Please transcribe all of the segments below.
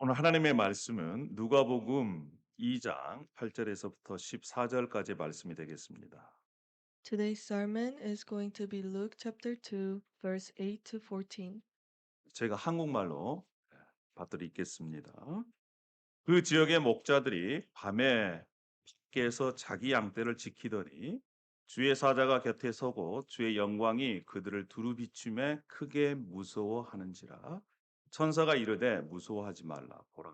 오늘 하나님의 말씀은 누가복음 2장 8절에서부터 14절까지 말씀이 되겠습니다. Today's sermon is going to be Luke chapter 2, verse 8 to 14. 제가 한국말로 받들어 읽겠습니다. 그 지역의 목자들이 밤에 밖에서 자기 양떼를 지키더니 주의 사자가 곁에 서고 주의 영광이 그들을 두루 비추매 크게 무서워하는지라. 천사가 이르되 무서워하지 말라. 보라,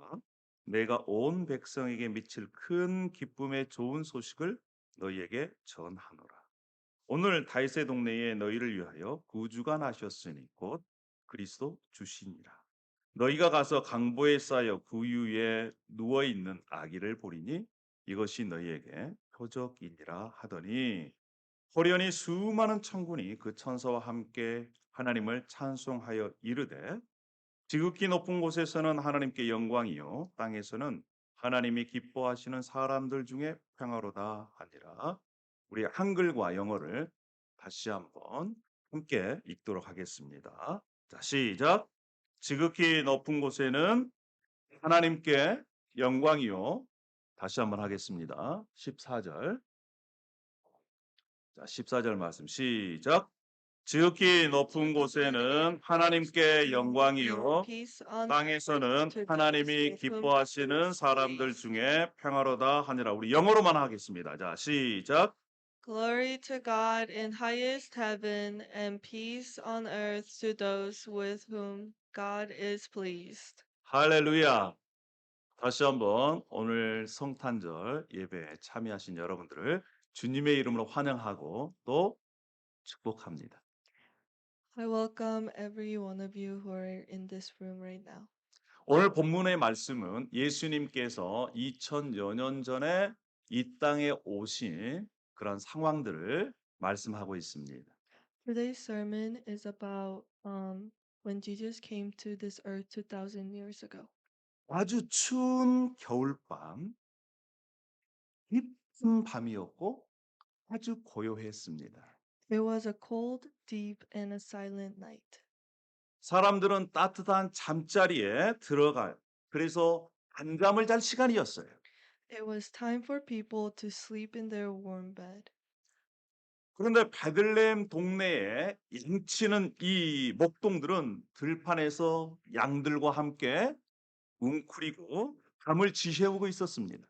내가 온 백성에게 미칠 큰 기쁨의 좋은 소식을 너희에게 전하노라. 오늘 다윗의 동네에 너희를 위하여 구주가 나셨으니 곧 그리스도 주시니라. 너희가 가서 강보에 쌓여 구유에 누워 있는 아기를 보리니 이것이 너희에게 표적이니라 하더니, 호련히 수많은 천군이 그 천사와 함께 하나님을 찬송하여 이르되, 지극히 높은 곳에서는 하나님께 영광이요 땅에서는 하나님이 기뻐하시는 사람들 중에 평화로다 하니라. 우리 한글과 영어를 다시 한번 함께 읽도록 하겠습니다. 자, 시작. 지극히 높은 곳에는 하나님께 영광이요. 다시 한번 하겠습니다. 14절. 자, 14절 말씀 시작. 지극히 높은 곳에는 하나님께 영광이요 Peace on earth 땅에서는 to those 하나님이 with whom God 기뻐하시는 is 사람들 pleased. 중에 평화로다 하니라. 우리 영어로만 하겠습니다. 자, 시작. Glory to God in highest heaven, and peace on earth to those with whom God is pleased. 할렐루야. 다시 한번 오늘 성탄절 예배에 참여하신 여러분들을 주님의 이름으로 환영하고 또 축복합니다. I welcome every one of you who are in this room right now. 오늘 본문의 말씀은 예수님께서 2000여 년 전에 이 땅에 오신 그런 상황들을 말씀하고 있습니다. Today's sermon is about when Jesus came to this earth 2,000 years ago. 아주 추운 겨울밤, 깊은 밤이었고 아주 고요했습니다. It was a cold, deep, and a silent night. 사람들은 따뜻한 잠자리에 그래서 안잠을 잘 시간이었어요. It was time for people to sleep in their warm bed. 그런데 베들레헴 동네에 양치는 이 목동들은 들판에서 양들과 함께 웅크리고 밤을 지새우고 있었습니다.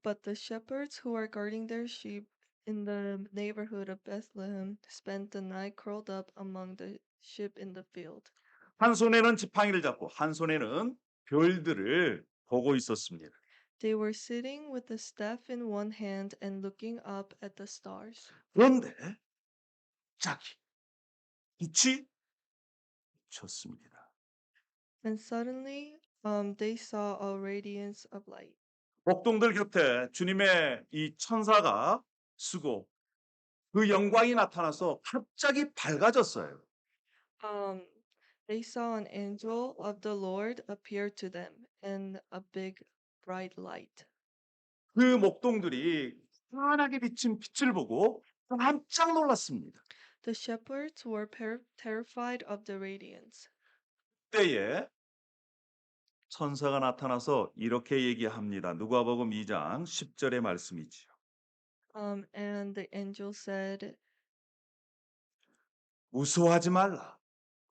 But the shepherds who were guarding their sheep in the neighborhood of Bethlehem spent the night curled up among the sheep in the field. 한 손에는 지팡이를 잡고 한 손에는 별들을 보고 있었습니다. They were sitting with the staff in one hand and looking up at the stars. 그런데 갑자기 빛이 쳤습니다. And suddenly, they saw a radiance of light. 목동들 곁에 주님의 이 천사가 쓰고 그 영광이 나타나서 갑자기 밝아졌어요. Um, they saw an angel of the Lord appear to them in a big, bright light. 그 목동들이 환하게 비친 빛을 보고 깜짝 놀랐습니다. The shepherds were terrified of the radiance. 그때에 천사가 나타나서 이렇게 얘기합니다. 누가복음 2장 10절의 말씀이지요. And the angel said, 무서워하지 말라.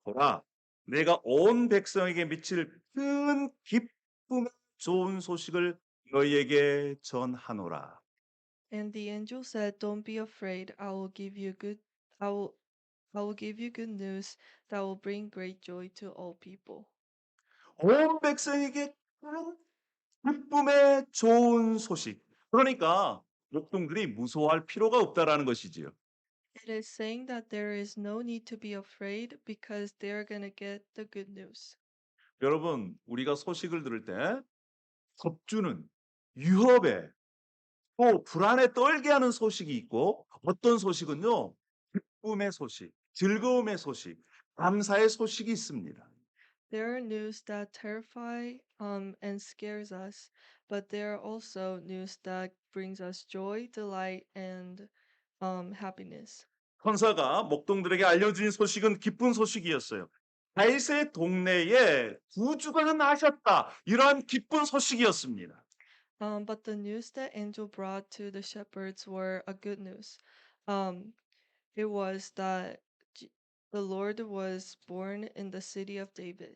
보라, 내가 온 백성에게 미칠 큰 기쁨의 좋은 소식을 너희에게 전하노라. and the angel said, "Don't be afraid. I will, I will give you good news that will bring great joy to all people." 온 백성에게 큰 기쁨의 좋은 소식. 그러니까 목동들이 무서워할 필요가 없다라는 것이지요. It is saying that there is no need to be afraid because they're gonna get the good news. 여러분, 우리가 소식을 들을 때 겁주는 유협에 또 불안에 떨게 하는 소식이 있고, 어떤 소식은요, 기쁨의 소식, 즐거움의 소식, 감사의 소식이 있습니다. There are news that terrify and scares us, but there are also news that brings us joy, delight, and happiness. 천사가 목동들에게 알려준 소식은 기쁜 소식이었어요. 다윗의 동네에 구주가 나셨다. 이러한 기쁜 소식이었습니다. But the news that angel brought to the shepherds were a good news. Um, it was that the Lord was born in the city of David.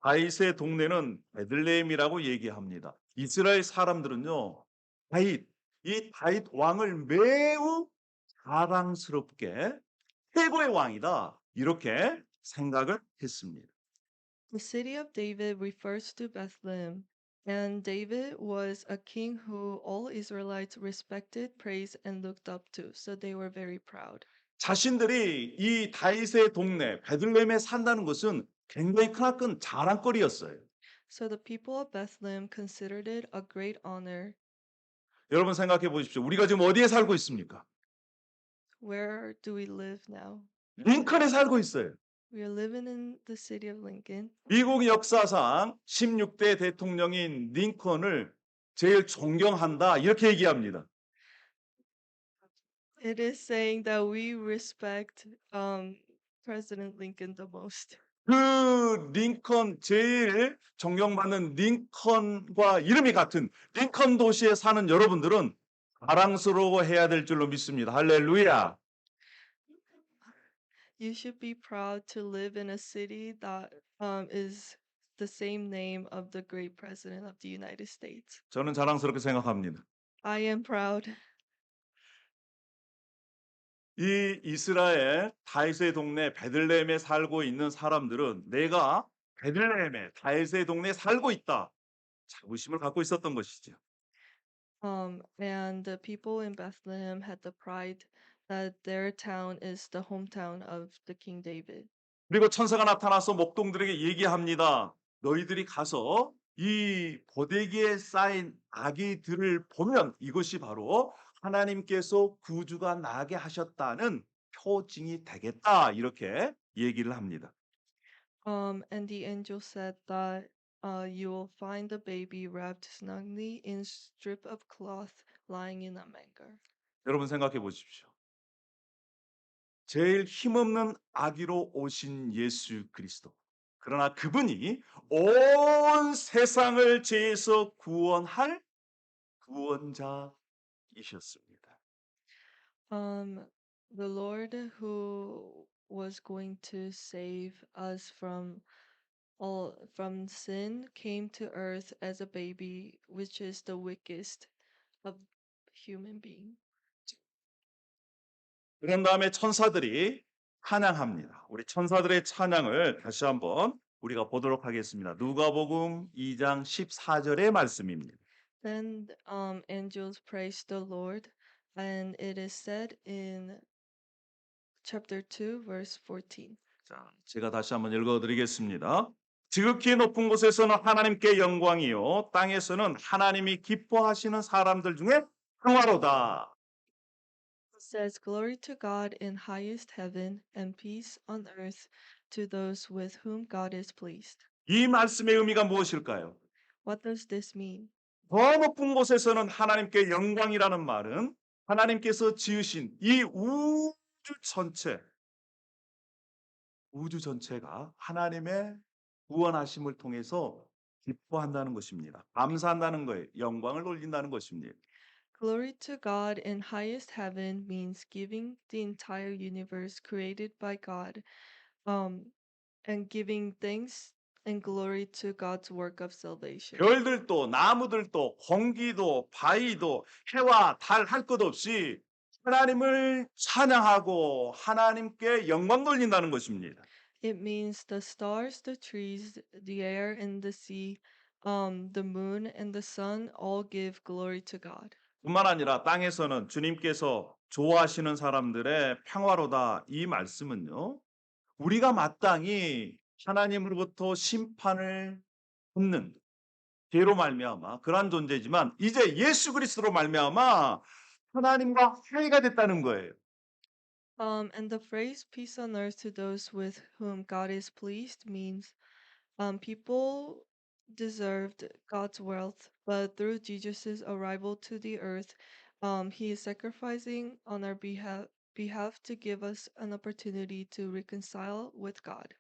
다윗의 동네는 베들레헴이라고 얘기합니다. 이스라엘 사람들은요, 다윗, 이 다윗 왕을 매우 자랑스럽게 최고의 왕이다. 이렇게 생각을 했습니다. The city of David refers to Bethlehem, and David was a king who all Israelites respected, praised, and looked up to, so they were very proud. 자신들이 이 다윗의 동네 베들레헴에 산다는 것은 굉장히 크나큰 자랑거리였어요. So the people of Bethlehem considered it a great honor. 여러분 생각해 보십시오. 우리가 지금 어디에 살고 있습니까? Where do we live now? 링컨에 살고 있어요. We are living in the city of Lincoln. 미국 역사상 16대 대통령인 링컨을 제일 존경한다. 이렇게 얘기합니다. It is saying that we respect President Lincoln the most. 그 링컨 제일 존경받는 링컨과 이름이 같은 링컨 도시에 사는 여러분들은 자랑스러워해야 될 줄로 믿습니다. 할렐루야. You should be proud to live in a city that is the same name of the great president of the United States. 저는 자랑스럽게 생각합니다. I am proud. 이 이스라엘 다윗의 동네 베들레헴에 살고 있는 사람들은 내가 베들레헴에 다윗의 동네에 살고 있다. 자부심을 갖고 있었던 것이죠. And the people in Bethlehem had the pride that their town is the hometown of the King David. 그리고 천사가 나타나서 목동들에게 얘기합니다. 너희들이 가서 이 보대기에 쌓인 아기들을 보면 이것이 바로 하나님께서 구주가 나게 하셨다는 표징이 되겠다. 이렇게 얘기를 합니다. And the angel said that you will find the baby wrapped snugly in strip of cloth lying in a manger. 여러분 생각해 보십시오. 제일 힘없는 아기로 오신 예수 그리스도. 그러나 그분이 온 세상을 죄에서 구원할 구원자이셨습니다. The Lord who was going to save us from sin came to earth as a baby, which is the weakest of human being. 그런 다음에 천사들이 찬양합니다. 우리 천사들의 찬양을 다시 한번 우리가 보도록 하겠습니다. 누가복음 2장 14절의 말씀입니다. Then angels praised the Lord, and it is said in chapter 2, verse 14. 자, 제가 다시 한번 읽어드리겠습니다. 지극히 높은 곳에서는 하나님께 영광이요 땅에서는 하나님이 기뻐하시는 사람들 중에 평화로다. It says, Glory to God in highest heaven, and peace on earth to those with whom God is pleased. 이 말씀의 의미가 무엇일까요? What does this mean? 더 높은 곳에서는 하나님께 영광이라는 말은 하나님께서 지으신 이 우주 전체가 하나님의 구원하심을 통해서 기뻐한다는 것입니다. 감사한다는 거예요. 영광을 돌린다는 것입니다. Glory to God in highest heaven means giving the entire universe created by God, and giving thanks and glory to God's work of salvation. 별들도 나무들도 공기도 바위도 해와 달 할 것 없이 하나님을 찬양하고 하나님께 영광 돌린다는 것입니다. It means the stars, the trees, the air, and the sea, the moon, and the sun all give glory to God. 뿐만 아니라 땅에서는 주님께서 좋아하시는 사람들의 평화로다 이 말씀은요. 우리가 마땅히 하나님으로부터 심판을 받는 죄로 말미암아 그러한 존재지만 이제 예수 그리스도로 말미암아 하나님과 화해가 됐다는 거예요. And the phrase peace on earth to those with whom God is pleased means people deserved God's wealth, but through Jesus' arrival to the earth, he is sacrificing on our behalf to give us an opportunity to reconcile with God.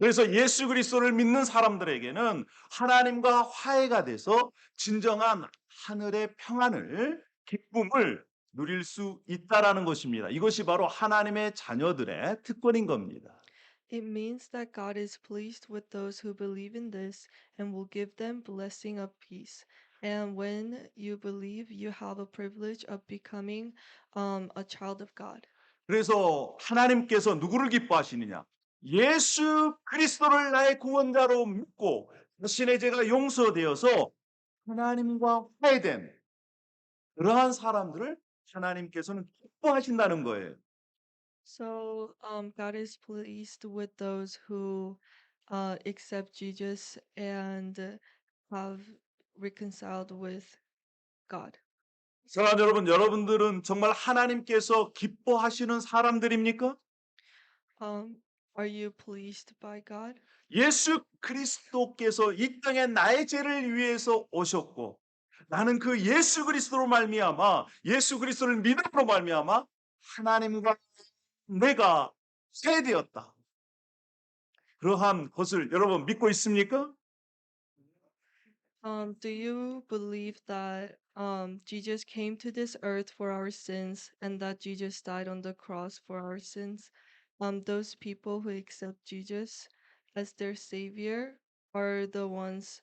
그래서 예수 그리스도를 믿는 사람들에게는 하나님과 화해가 돼서 진정한 하늘의 평안을, 기쁨을 누릴 수 있다라는 것입니다. 이것이 바로 하나님의 자녀들의 특권인 겁니다. It means that God is pleased with those who believe in this and will give them blessing of peace. And when you believe, you have a privilege of becoming a child of God. 그래서 하나님께서 누구를 기뻐하시느냐? 예수 그리스도를 나의 구원자로 믿고 자신의 죄가 용서되어서 하나님과 화해된 그러한 사람들을 하나님께서는 기뻐하신다는 거예요. So God is pleased with those who accept Jesus and have reconciled with God. 사랑하는 여러분, 여러분들은 정말 하나님께서 기뻐하시는 사람들입니까? Um, are you pleased by God? 예수 그리스도께서 이 땅에 나의 죄를 위해서 오셨고 나는 그 예수 그리스도로 말미암아 예수 그리스도를 믿음으로 말미암아 하나님과 내가 새 되었다. 그러한 것을 여러분 믿고 있습니까? Do you believe that Jesus came to this earth for our sins and that Jesus died on the cross for our sins? Those people who accept Jesus as their savior are the ones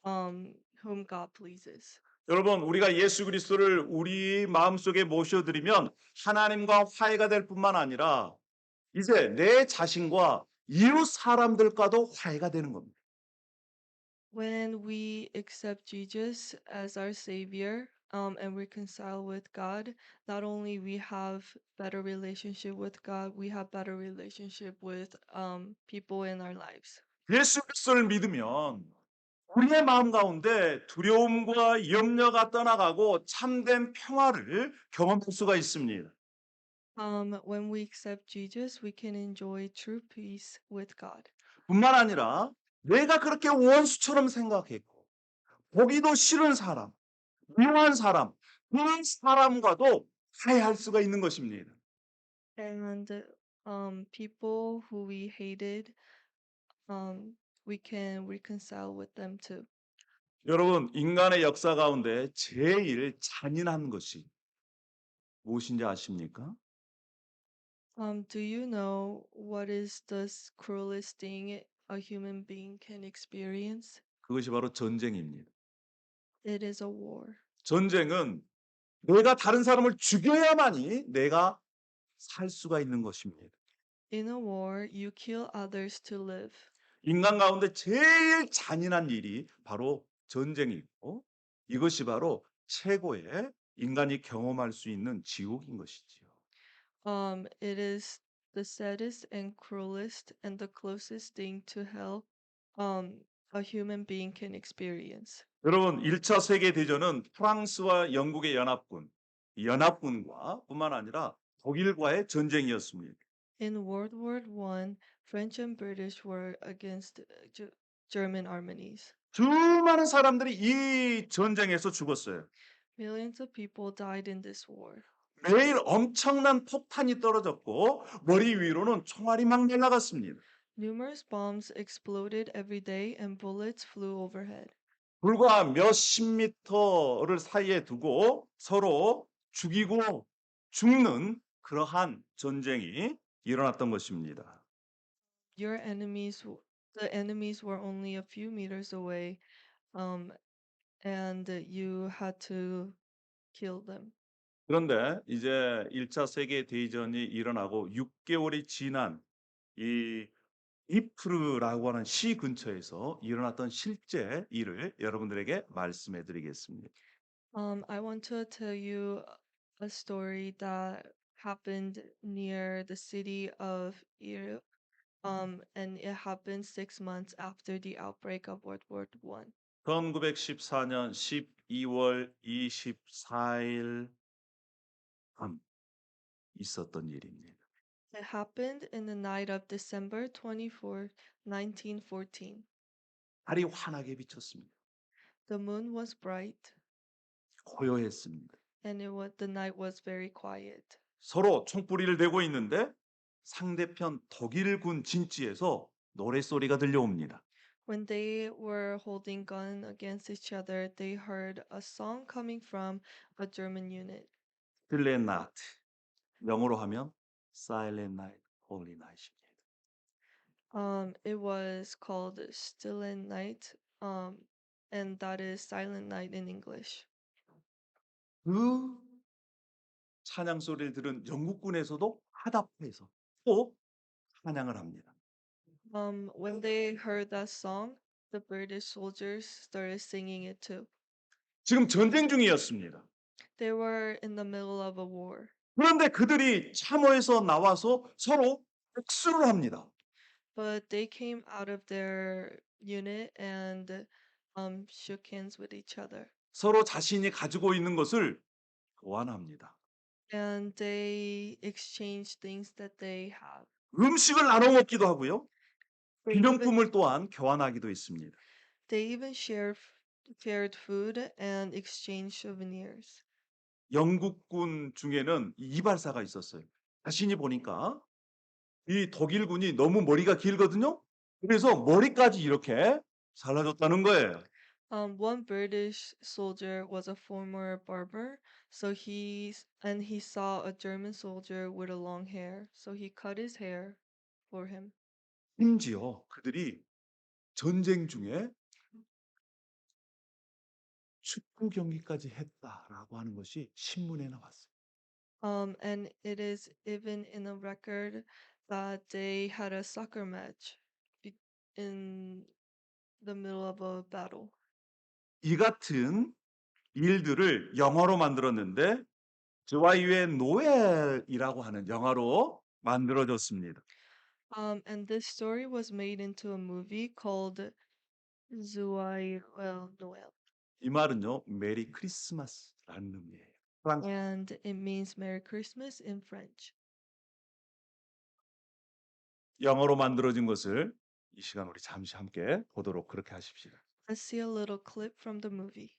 whom God pleases. 여러분, 우리가 예수 그리스도를 우리 마음속에 모셔드리면 하나님과 화해가 될 뿐만 아니라 이제 내 자신과 이웃 사람들과도 화해가 되는 겁니다. When we accept Jesus as our savior and reconcile with God, not only we have better relationship with God, we have better relationship with people in our lives. 예수 그리스도를 믿으면 우리의 마음 가운데 두려움과 염려가 떠나가고 참된 평화를 경험할 수가 있습니다. When we accept Jesus, we can enjoy true peace with God. 뿐만 아니라 내가 그렇게 원수처럼 생각했고 보기도 싫은 사람, 미워한 사람, 그런 사람과도 화해할 수가 있는 것입니다. And people who we hated, um, we can reconcile with them too. 여러분, 인간의 역사 가운데 제일 잔인한 것이 무엇인지 아십니까? Do you know what is the cruelest thing a human being can experience? 그것이 바로 전쟁입니다. It is a war. 전쟁은 내가 다른 사람을 죽여야만이 내가 살 수가 있는 것입니다. In a war, you kill others to live. 인간 가운데 제일 잔인한 일이 바로 전쟁이고 이것이 바로 최고의 인간이 경험할 수 있는 지옥인 것이지요. It is the saddest and cruelest and the closest thing to hell a human being can experience. 여러분, 1차 세계 대전은 프랑스와 영국의 연합군, 이 연합군과 뿐만 아니라 독일과의 전쟁이었습니다. In World War One, French and British were against German armies. 수많은 사람들이 이 전쟁에서 죽었어요. Millions of people died in this war. 매일 엄청난 폭탄이 떨어졌고 머리 위로는 총알이 막 날아갔습니다. Numerous bombs exploded every day and bullets flew overhead. 불과 몇십 미터를 사이에 두고 서로 죽이고 죽는 그러한 전쟁이 일어났던 것입니다. Your enemies, the enemies were only a few meters away, um, and you had to kill them. 그런데 이제 1차 세계 대전이 일어나고 6개월이 지난 이 이프르라고 하는 시 근처에서 일어났던 실제 일을 여러분들에게 말씀해 드리겠습니다. I want to tell you a story that happened near the city of Ir, and it happened 6 months after the outbreak of World War One. 1914년 12월 24일 밤 있었던 일입니다. It happened in the night of December 24th, 1914. 달이 환하게 비쳤습니다. The moon was bright, 고요했습니다. and the night was very quiet. 서로 총뿌리를 대고 있는데 상대편 독일군 진지에서 노랫소리가 들려옵니다. When they were holding gun against each other, they heard a song coming from a German unit. Silent Night. 영어로 하면 Silent Night, Holy Night입니다. It was called Silent Night, and that is Silent Night in English. 그 찬양 소리를 들은 영국군에서도 화답해서 또 찬양을 합니다. When they heard that song, the British soldiers started singing it too. 지금 전쟁 중이었습니다. They were in the middle of a war, 그런데 그들이 참호에서 나와서 서로 복수를 합니다. but they came out of their unit and shook hands with each other. 서로 자신이 가지고 있는 것을 교환합니다. And they exchanged things that they have. 음식을 나눠 먹기도 하고요. They even, 기념품을 또한 교환하기도 했습니다. they even shared food and exchanged souvenirs. 영국군 중에는 이발사가 있었어요. 자신이 보니까 이 독일군이 너무 머리가 길거든요. 그래서 머리까지 이렇게 잘라줬다는 거예요. One British soldier was a former barber, so he saw a German soldier with a long hair, so he cut his hair for him. 심지어 그들이 전쟁 중에 축구 경기까지 했다라고 하는 것이 신문에 나왔어요. And it is even in a record that they had a soccer match in the middle of a battle. 이 같은 일들을 영화로 만들었는데 저와이의 노엘이라고 하는 영화로 만들어졌습니다. And this story was made into a movie called Noel, 이 말은요, 메리 크리스마스라는 의미예요. 프랑스 and it means Merry Christmas in French. 영어로 만들어진 것을 이 시간 우리 잠시 함께 보도록 그렇게 하십시다. Let's see a little clip from the movie.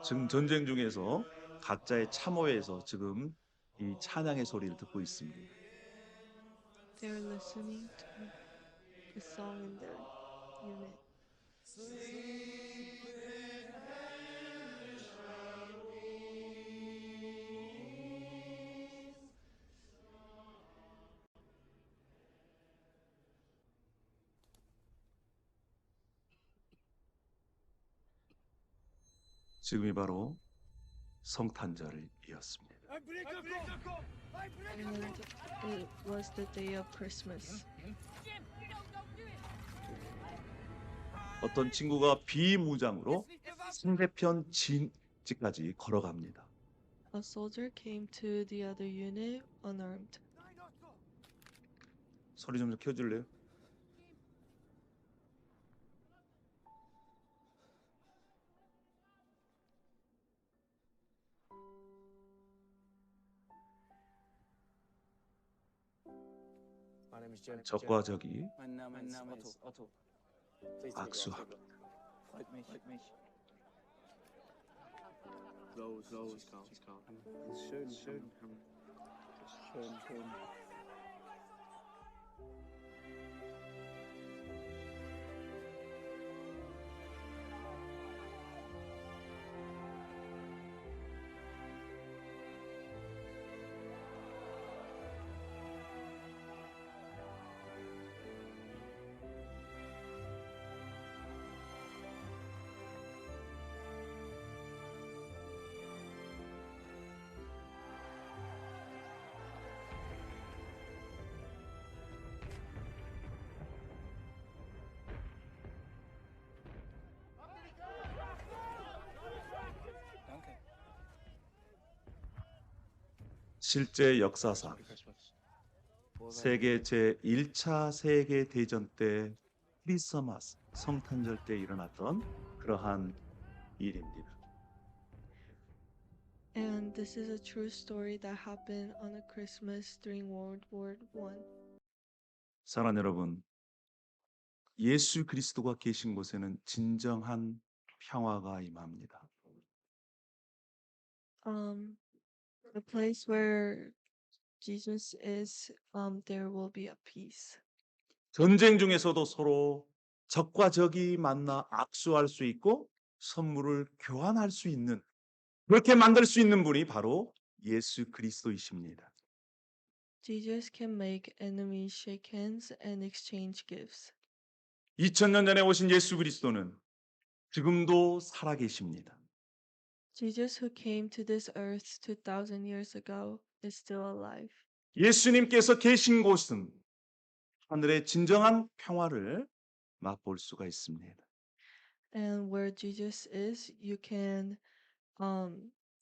지금 전쟁 중에서 각자의 참호에서 지금 이 찬양의 소리를 듣고 있습니다. They're listening to the song in their unit. 지금이 바로 성탄절이었습니다. And it was the day of Christmas. 어떤 친구가 비무장으로 상대편 진지까지 걸어갑니다. A soldier came to the other unit unarmed. 소리 좀 켜줄래요? My name is Jim. 적과 적이 Mein Name ist Otto. Please take 악수합니다. Freut mich. Rose, she's called. Schön. Danke. 실제 역사상 Happy Christmas. 세계 제1차 세계 대전 때 크리스마스 성탄절 때 일어났던 그러한 일입니다. And this is a true story that happened on a Christmas during World War I. 사랑하는 여러분, 예수 그리스도가 계신 곳에는 진정한 평화가 임합니다. The place where Jesus is, there will be a peace. 전쟁 중에서도 서로 적과 적이 만나 악수할 수 있고 선물을 교환할 수 있는, 그렇게 만들 수 있는 분이 바로 예수 그리스도이십니다. Jesus can make enemies shake hands and exchange gifts. 2000년 전에 오신 예수 그리스도는 지금도 살아계십니다. Jesus, who came to this earth 2,000 years ago, is still alive. 예수님께서 계신 곳은 하늘의 진정한 평화를 맛볼 수가 있습니다. And where Jesus is, you can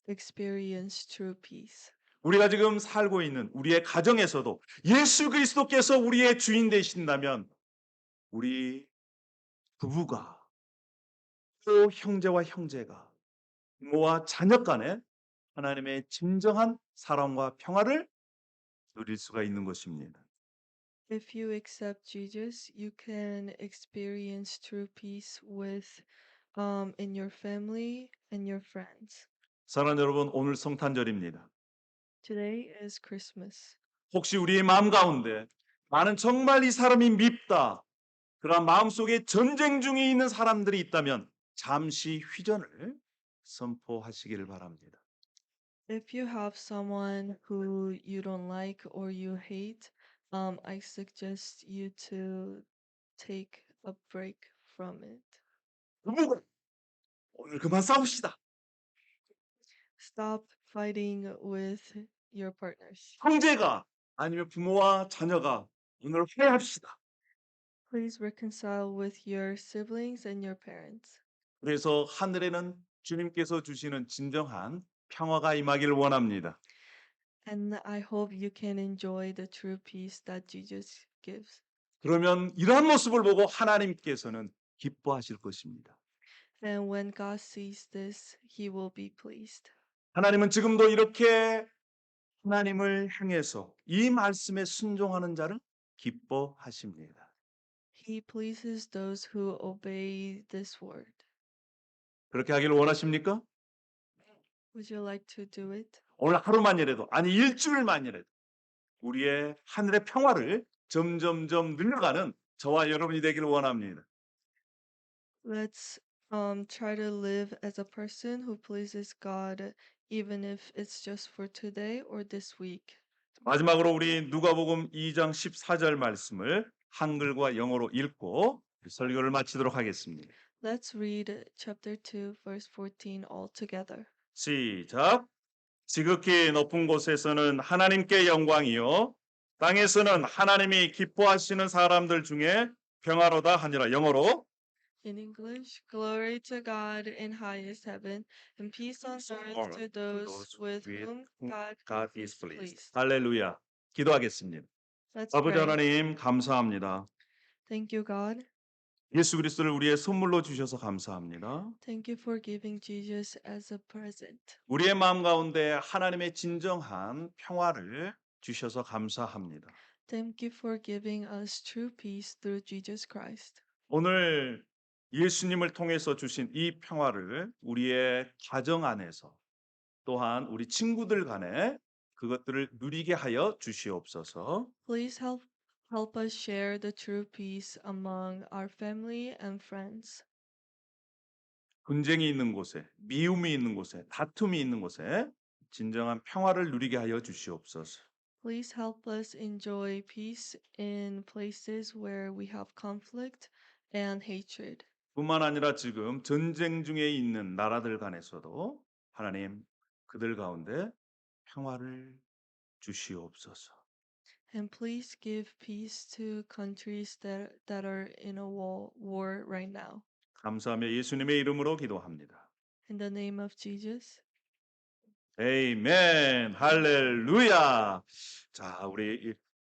experience true peace. 우리가 지금 살고 있는 우리의 가정에서도 예수 그리스도께서 우리의 주인 되신다면 우리 부부가 또 형제와 형제가 부모와 자녀 간에 하나님의 진정한 사랑과 평화를 누릴 수가 있는 것입니다. If you accept Jesus, you can experience true peace with in your family and your friends. 사랑하는 여러분, 오늘 성탄절입니다. Today is Christmas. 혹시 우리의 마음 가운데 나는 정말 이 사람이 밉다, 그러한 마음속에 전쟁 중에 있는 사람들이 있다면 잠시 휴전을 선포하시기를 바랍니다. If you have someone who you don't like or you hate, I suggest you to take a break from it. 부부가 오늘 그만 싸웁시다. Stop fighting with your partners. 형제가 아니면 부모와 자녀가 오늘 화해합시다. Please reconcile with your siblings and your parents. 그래서 하늘에는 주님께서 주시는 진정한 평화가 임하기를 원합니다. And I hope you can enjoy the true peace that Jesus gives. 그러면 이러한 모습을 보고 하나님께서는 기뻐하실 것입니다. And when God sees this, he will be pleased. 하나님은 지금도 이렇게 하나님을 향해서 이 말씀에 순종하는 자를 기뻐하십니다. He pleases those who obey this word. 그렇게 하기를 원하십니까? Would you like to do it? 오늘 하루만이라도, 아니 일주일만이라도 우리의 하늘의 평화를 점점점 늘려가는 저와 여러분이 되기를 원합니다. Let's try to live as a person who pleases God, even if it's just for today or this week. 마지막으로 우리 누가복음 2장 14절 말씀을 한글과 영어로 읽고 설교를 마치도록 하겠습니다. Let's read chapter 2, verse 14 all together. 시작. 지극히 높은 곳에서는 하나님께 영광이요, 땅에서는 하나님이 기뻐하시는 사람들 중에 평화로다 하니라. 영어로. In English, glory to God in highest heaven, and peace on earth to those with whom God is pleased. 할렐루야. 기도하겠습니다. Let's 아버지 pray. 하나님 감사합니다. Thank you, God. 예수 그리스도를 우리의 선물로 주셔서 감사합니다. Thank you for giving Jesus as a present. 우리의 마음 가운데 하나님의 진정한 평화를 주셔서 감사합니다. Thank you for giving us true peace through Jesus Christ. 오늘 예수님을 통해서 주신 이 평화를 우리의 가정 안에서 또한 우리 친구들 간에 그것들을 누리게 하여 주시옵소서. Please help us share the true peace among our family and friends. 분쟁이 있는 곳에, 미움이 있는 곳에, 다툼이 있는 곳에 진정한 평화를 누리게 하여 주시옵소서. Please help us enjoy peace in places where we have conflict and hatred. 뿐만 아니라 지금 전쟁 중에 있는 나라들 간에서도 하나님 그들 가운데 평화를 주시옵소서. And please give peace to countries that are in a war right now. 감사하며 예수님의 이름으로 기도합니다. In the name of Jesus. 아멘. 할렐루야. 자, 우리